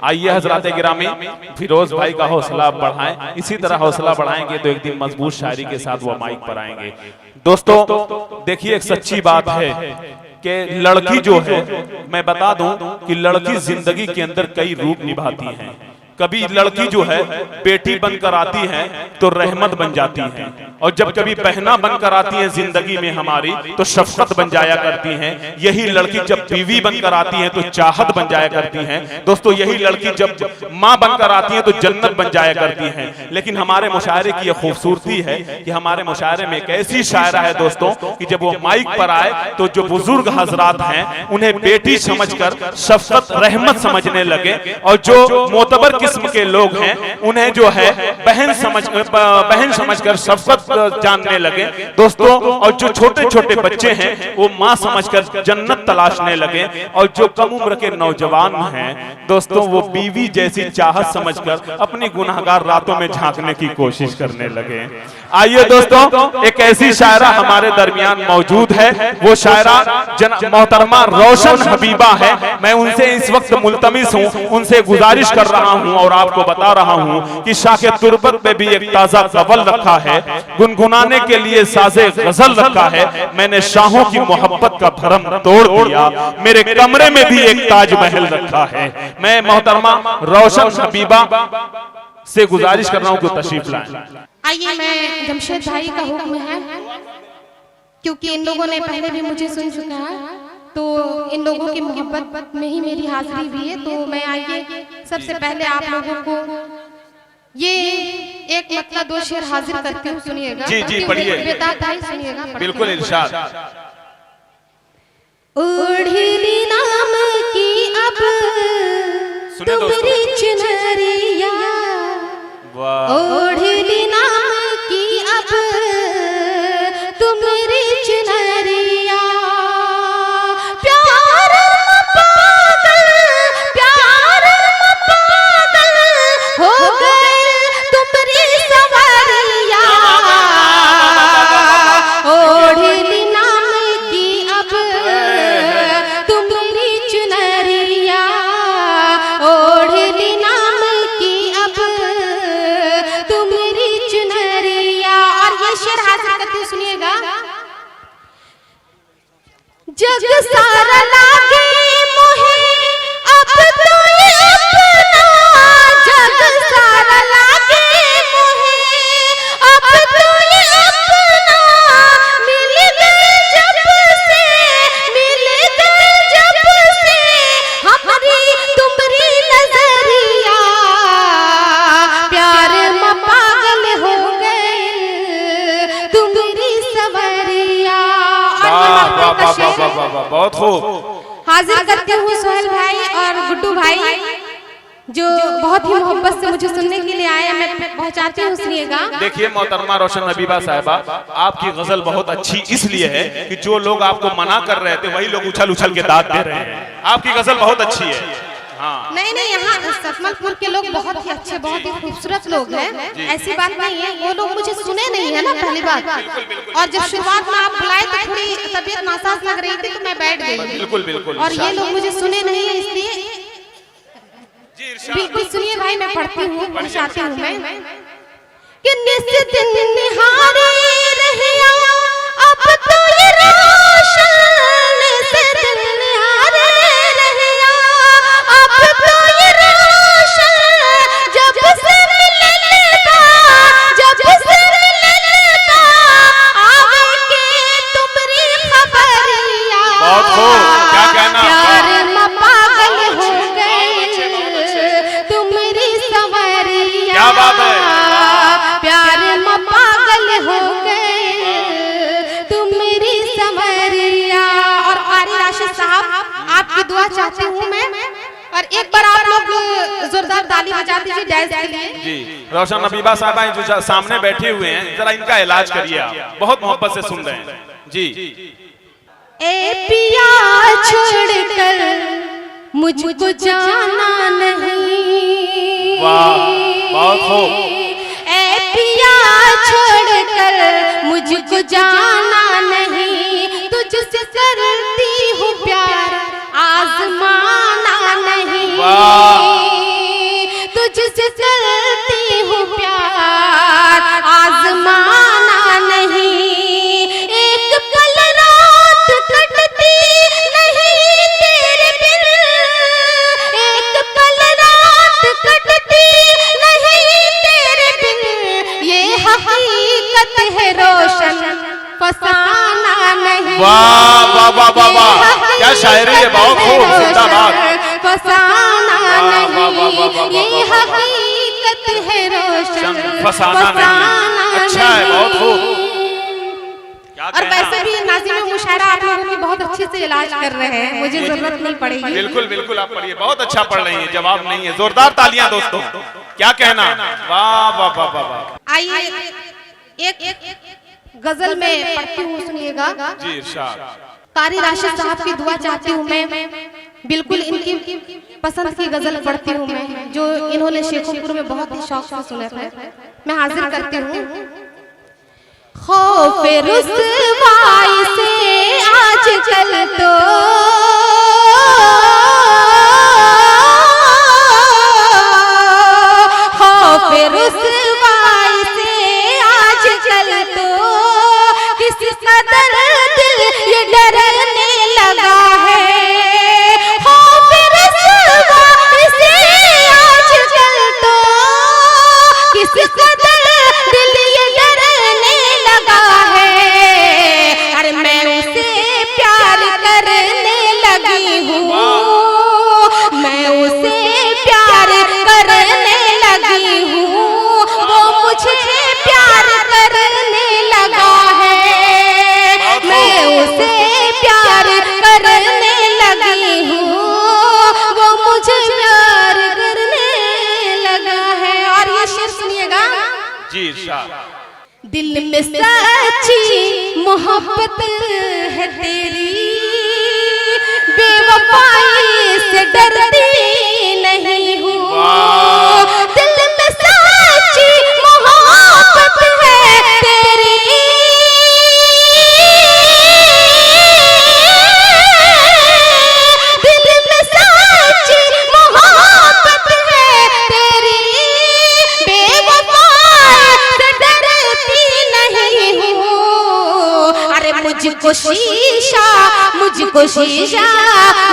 आइए हजरात गिरामी, फिरोज भाई का हौसला बढ़ाएं। इसी तरह हौसला बढ़ाएंगे तो एक दिन मजबूत शायरी के साथ वो माइक पर आएंगे। दोस्तों देखिए, एक सच्ची बात है कि लड़की जो है, मैं बता दूं कि लड़की जिंदगी के अंदर कई रूप निभाती है। कभी लड़की जो है बेटी बनकर आती है तो रहमत बन जाती है, और जब कभी बहना बनकर आती है जिंदगी में हमारी तो शफकत बन जाया करती हैं। यही लड़की जब बीवी बनकर आती है तो चाहत बन जाया करती हैं। दोस्तों यही लड़की जब माँ बनकर आती है तो जन्नत बन जाया करती हैं। लेकिन हमारे मुशायरे की यह खूबसूरती है कि हमारे मुशायरे में एक ऐसी शायरा है दोस्तों कि जब वो माइक पर आए तो जो बुजुर्ग हजरात हैं उन्हें बेटी समझकर शफकत रहमत समझने लगे, और जो मोतबर किस्म के लोग हैं उन्हें जो है बहन समझकर शफकत जानने लगे दोस्तों। और जो छोटे छोटे बच्चे हैं वो माँ समझकर जन्नत तलाशने लगे, और जो कम उम्र के नौजवान हैं दोस्तों वो बीवी जैसी चाहत समझकर अपनी गुनाहगार रातों में झांकने की कोशिश करने लगे। आइए दोस्तों, एक ऐसी शायरा हमारे दरमियान मौजूद है। वो शायरा मोहतरमा रोशन हबीबा है। मैं उनसे इस वक्त मुल्तमिस हूँ, उनसे गुजारिश कर रहा हूँ और आपको बता रहा हूँ कि शाखे तुरबत में भी एक ताजा गवल रखा है, गुनगुनाने के लिए साजे गजल रखा है। मैंने शाहों की मोहब्बत का भरम तोड़ दिया, मेरे कमरे में भी एक ताजमहल रखा है। मैं मोहतरमा रोशन हबीबा से गुजारिश कर रहा हूँ कि तशरीफ लाएं। आइए, मैं जमशेद भाई का हुक्म है, क्योंकि इन लोगों ने पहले भी मुझे सुन चुका है, तो इन लोगों की मोहब्बत में ही मेरी हाजिरी भी है। तो मैं आइए सबसे पहले आप लोगों को ये एक मतलब दो शेर हाजिर करती हूँ, सुनिएगा। जी जी पढ़िए, सुनिएगा। बिल्कुल इरशाद। ओढ़नी नाम की अब तुम्हारी चुनरिया, ओढ़नी नाम की अब तुम्हारी चुनरिया, प्यार पागल हो गए तुम्हारी सवारिया, ओढ़नी नाम की अब तुम्हारी चुनरिया, ओढ़नी नाम की अब तुम्हारी चुनरिया। और ये शेर हाजिर करते सुनिएगा। जग सारा लागे मोहे अब तो ये अपना, जग सारा लागे मोहे अब तो ये अपना, मिल गए जब से, मिल गए जब से हमारी तुम्हारी नजरिया, प्यार में पागल हो गए तुम्हारी सवरिया। बहुत खूब। हाजिर करते हुए सोहेल भाई और गुड्डू भाई जो बहुत ही मोहब्बत से मुझे सुनने के लिए आए, मैं पहुंचाती हूँ, सुनिएगा। देखिए मोहतरमा रोशन हबीबा साहिबा, आपकी गजल बहुत अच्छी इसलिए है कि जो लोग आपको मना कर रहे थे वही लोग उछल उछल के दाद दे रहे हैं। आपकी गजल बहुत अच्छी है। हाँ। नहीं, यहाँ सतमलपुर के लोग बहुत ही अच्छे, बहुत ही खूबसूरत लोग हैं, ऐसी बात नहीं है। वो लोग मुझे सुने नहीं है ना, पहली बात। और जब शुरुआत में आप बुलाए तो थोड़ी तबीयत नासाज लग रही थी तो मैं बैठ गई। बिल्कुल बिल्कुल। और ये लोग मुझे सुने नहीं है, इसलिए बिल्कुल सुनिए भाई, मैं पढ़ती हूँ, पहुँचाती हूँ मैं कि निस दिन निहारे रहिया अब तो ये रोशन, निस दिन निहारे रहिया अब तो ये रोशन, जब से मिले लेता, जब से मिले लेता आवे के तुम्हारी खबरिया, बहुत खूब। क्या कहना, प्यार में पागल हो गए तुम्हारी सवरिया, क्या बात है, प्यार में पागल हो गए तुम्हारी सवरिया। और कारी राशिद साहब, आपकी दुआ चाहती हूँ मैं, और एक बार आप लोग जोरदार ताली बजा दीजिए डैश के लिए। जी रोशन हबीबा साहबा जो सामने बैठे हुए हैं, जरा इनका इलाज करिए, आप बहुत मोहब्बत से सुन रहे हैं। जी। ए पिया छोड़कर मुझको जाना नहीं, वाह बहुत खूब। ए पिया छोड़कर मुझको जाना नहीं, तुझसे करती हूँ प्यार आजमाना नहीं, है रोशन, फसाना नहीं। वाह वाह वाह वाह वाह, क्या शायरी है, बहुत खूब, जिंदाबाद। फसाना नहीं, ये हकीकत है रोशन, फसाना नहीं। अच्छा है, बहुत खूब। और वैसे भी नाज़िम मुशायरा आप लोगों की बहुत अच्छे से इलाज कर रहे हैं, मुझे जरूरत नहीं पड़ेगी। बिल्कुल बिल्कुल, आप पढ़िए, बहुत अच्छा पढ़ रही हैं, जवाब नहीं है। जोरदार तालियां दोस्तों, क्या कहना। वाह वाह वाह वाह वाह। आइए एक गजल में पढ़ती हूँ, सुनिएगा। जी इरशाद। कारी राशिद साहब की दुआ चाहती हूँ मैं, बिल्कुल इनकी पसंद की गजल पढ़ती हूँ मैं, जो इन्होंने शेखोपुर में बहुत ही शौक से सुने थे। मैं हाजिर करती हूँ। खौफे रुसवाई से आजकल तो खौफे रुसवाई से आजकल तो किस कदर दिल ये डरने लगा है। खौफे रुसवाई से आजकल तो किस कदर दिल ये डरने लगा है। अरे मैं उसे प्यार करने लगी हूँ, मैं उसे प्यार करने लगी हूँ, वो मुझे प्यार करने लगा है। मैं उसे प्यार करने लगी हूँ, वो मुझे प्यार करने लगा है। और ये शेर सुनिएगा। जी इरशाद। दिल में सच्ची मोहब्बत है तेरी, बेवफाई से डरती नहीं हूँ। दिल में सच्ची मोहब्बत है तेरी, दिल में सच्ची मोहब्बत है तेरी, बेवफाई से डरती नहीं हूँ। अरे मुझको शीशा, मुझको शीशा,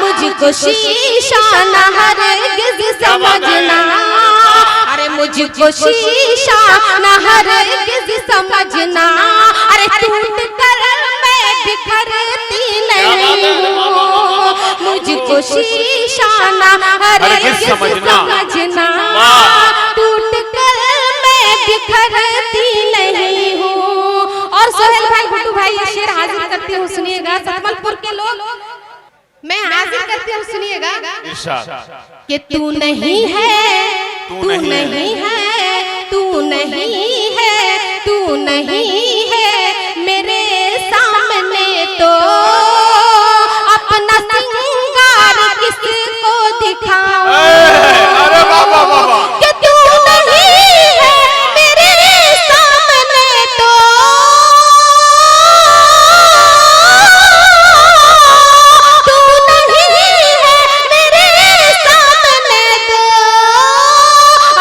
मुझको शीशा न हरगिज़ समझना। अरे मुझको शीशा न हरगिज़ समझना। अरे टूट कर मैं बिखरती नहीं हूँ, मुझको शीशा न हरगिज़ समझना। टूट कर मैं बिखरती नहीं हूँ। और सोहेल भाई, भुट्टू भाई, ये शेर हाजिर करती हूँ, सुनिएगा। सतमलपुर के लोग मैं हाजिर करती हूँ, सुनिएगा। इरशाद। कि तू नहीं है, तू नहीं है, तू नहीं है, तू नहीं है मेरे सामने तो अपना सिंगार किसको दिखाऊं। अरे वाह वाह वाह वाह। कि तू नहीं है मेरे सामने तो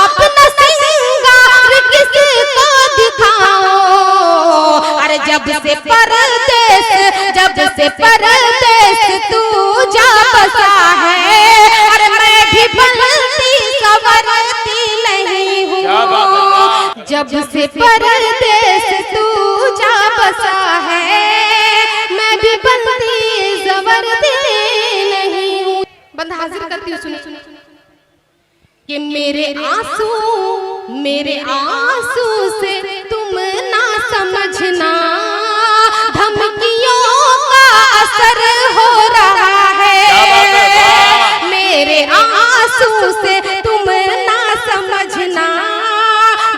अपना सिंगार किसको दिखाऊं। अरे जब से परदेस, जब से परदेस तू जा बसा है, अरे मैं भी बनती संवरती नहीं हूँ। जब से परदेस तू जा बसा है, मैं भी बनती संवरती नहीं हूँ। बंद हाजिर करती हूँ, सुनिए। कि मेरे आंसू से तुम ना समझना, धमकियों का असर हो रहा है। मेरे आंसू से तुम ना समझना,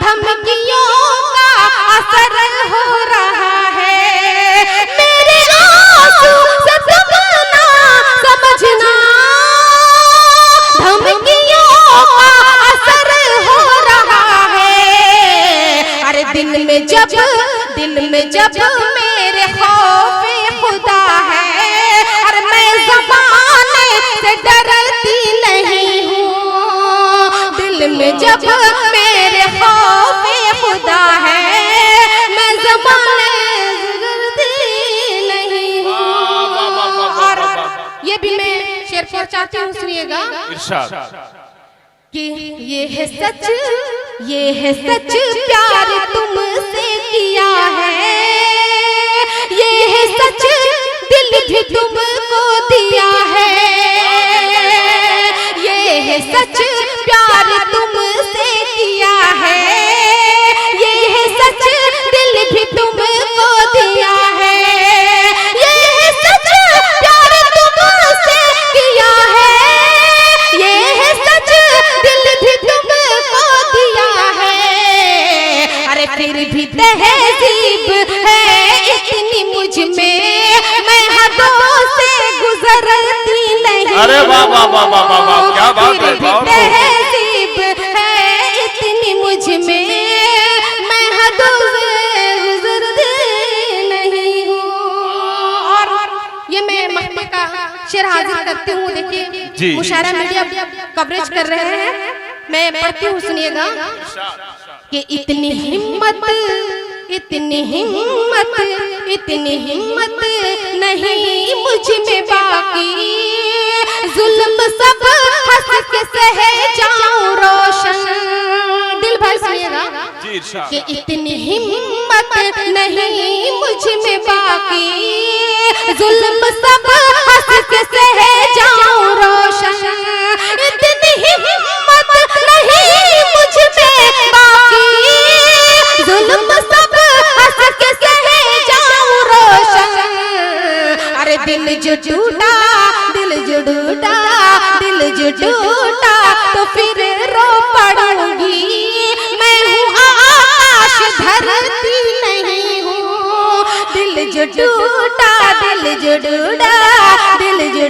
धमकियों का असर हो रहा है। मेरे आंसू से तुम ना समझना, धमकियों का असर हो रहा है। अरे दिल में जब मेरे खौफे खुदा है, अरे मैं ज़माने से डरती नहीं हूँ। दिल में जब मेरे खौफे खुदा है, मैं ज़माने से डरती नहीं हूँ। और ये भी मैं शेर पर चाहती हूँ, सुनिएगा। इरशाद। कि ये है सच, ये है सच, प्यार तुमसे किया है। भी तुमको दिया है, ये है सच प्यार तुमसे किया है, ये है सच दिल भी तुमको दिया है, ये है सच प्यार तुमसे किया है, ये है सच दिल भी तुमको दिया है। अरे फिर भी तहजीब है इतनी मुझ में, मैं हदों से गुजरती नहीं। अरे वाह वाह वाह वाह वाह वाह, क्या बात है। तहजीब है इतनी मुझ में, मैं हदों से गुजरती नहीं हूँ। और ये मैं महफिल का शेर हाजिर करती हूँ। देखिए मुशायरा मीडिया कवरेज कर रहे हैं, मैं पढ़ती हूँ, सुनिएगा कि इतनी हिम्मत इतनी हिम्मत इतनी हिम्मत नहीं मुझ में बाकी, जुल्म सब हंस के सहे जाऊं रोशन। दिल भर सुनिएगा कि इतनी हिम्मत नहीं मुझ में बाकी, जुल्म सब हंस के सहे जाऊं रोशन। इतनी हिम्मत नहीं मुझ में बाकी, जुल्म सब हंस के सहे जाऊं रोशन। अरे दिल जो टूटा दिल जो टूटा दिल जो टूटा तो फिर रो पड़ूंगी। मैं हूँ आकाश धरती नहीं हूँ, दिल जो टूटा दिल जो टूटा दिल जो